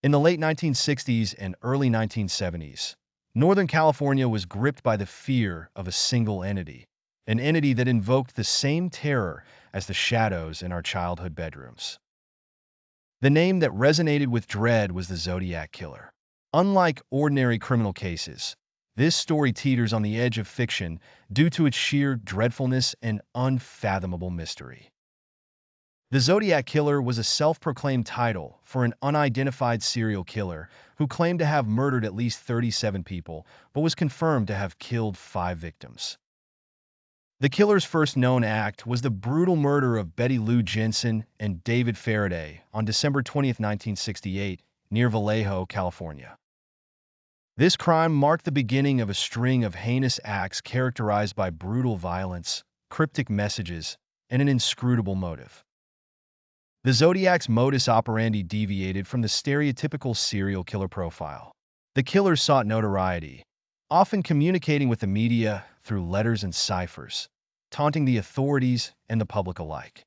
In the late 1960s and early 1970s, Northern California was gripped by the fear of a single entity, an entity that invoked the same terror as the shadows in our childhood bedrooms. The name that resonated with dread was the Zodiac Killer. Unlike ordinary criminal cases, this story teeters on the edge of fiction due to its sheer dreadfulness and unfathomable mystery. The Zodiac Killer was a self-proclaimed title for an unidentified serial killer who claimed to have murdered at least 37 people, but was confirmed to have killed 5 victims. The killer's first known act was the brutal murder of Betty Lou Jensen and David Faraday on December 20, 1968, near Vallejo, California. This crime marked the beginning of a string of heinous acts characterized by brutal violence, cryptic messages, and an inscrutable motive. The Zodiac's modus operandi deviated from the stereotypical serial killer profile. The killer sought notoriety, often communicating with the media through letters and ciphers, taunting the authorities and the public alike.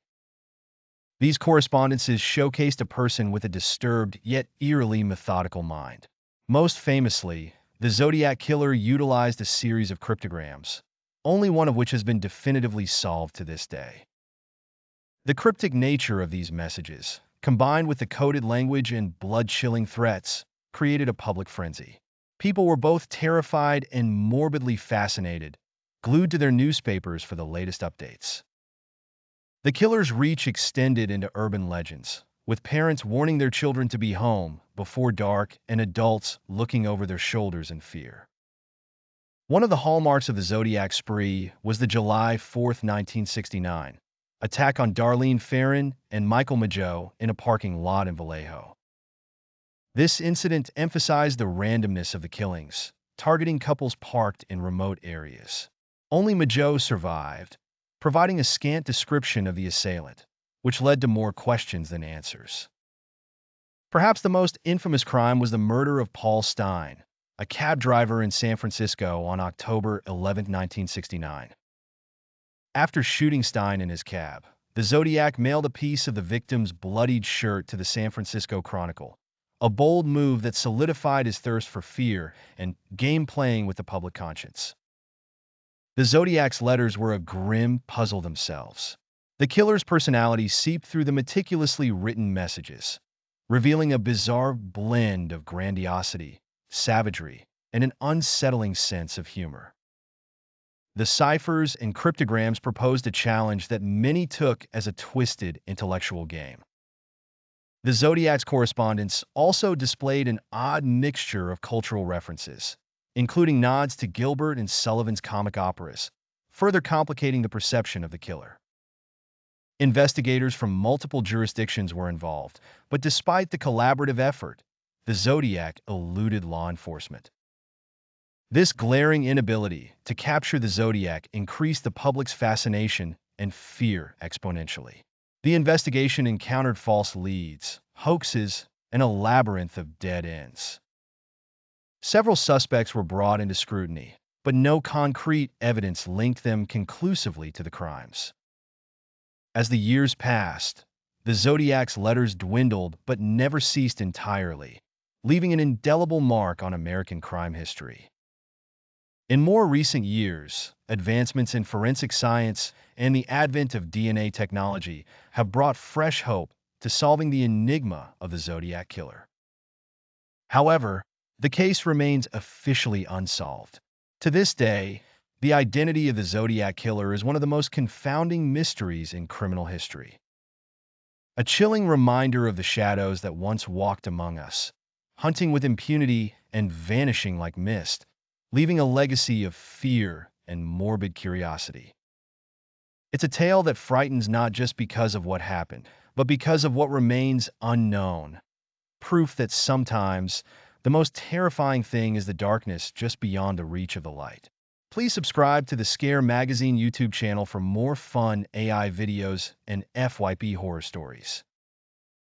These correspondences showcased a person with a disturbed yet eerily methodical mind. Most famously, the Zodiac Killer utilized a series of cryptograms, only one of which has been definitively solved to this day. The cryptic nature of these messages, combined with the coded language and blood-chilling threats, created a public frenzy. People were both terrified and morbidly fascinated, glued to their newspapers for the latest updates. The killer's reach extended into urban legends, with parents warning their children to be home before dark and adults looking over their shoulders in fear. One of the hallmarks of the Zodiac spree was the July 4, 1969, attack on Darlene Ferrin and Michael Mageau in a parking lot in Vallejo. This incident emphasized the randomness of the killings, targeting couples parked in remote areas. Only Mageau survived, providing a scant description of the assailant, which led to more questions than answers. Perhaps the most infamous crime was the murder of Paul Stein, a cab driver in San Francisco on October 11, 1969. After shooting Stein in his cab, the Zodiac mailed a piece of the victim's bloodied shirt to the San Francisco Chronicle, a bold move that solidified his thirst for fear and game playing with the public conscience. The Zodiac's letters were a grim puzzle themselves. The killer's personality seeped through the meticulously written messages, revealing a bizarre blend of grandiosity, savagery, and an unsettling sense of humor. The ciphers and cryptograms proposed a challenge that many took as a twisted intellectual game. The Zodiac's correspondence also displayed an odd mixture of cultural references, including nods to Gilbert and Sullivan's comic operas, further complicating the perception of the killer. Investigators from multiple jurisdictions were involved, but despite the collaborative effort, the Zodiac eluded law enforcement. This glaring inability to capture the Zodiac increased the public's fascination and fear exponentially. The investigation encountered false leads, hoaxes, and a labyrinth of dead ends. Several suspects were brought into scrutiny, but no concrete evidence linked them conclusively to the crimes. As the years passed, the Zodiac's letters dwindled but never ceased entirely, leaving an indelible mark on American crime history. In more recent years, advancements in forensic science and the advent of DNA technology have brought fresh hope to solving the enigma of the Zodiac Killer. However, the case remains officially unsolved. To this day, the identity of the Zodiac Killer is one of the most confounding mysteries in criminal history. A chilling reminder of the shadows that once walked among us, hunting with impunity and vanishing like mist, leaving a legacy of fear and morbid curiosity. It's a tale that frightens not just because of what happened, but because of what remains unknown. Proof that sometimes the most terrifying thing is the darkness just beyond the reach of the light. Please subscribe to the Scare Magazine YouTube channel for more fun AI videos and FYP horror stories.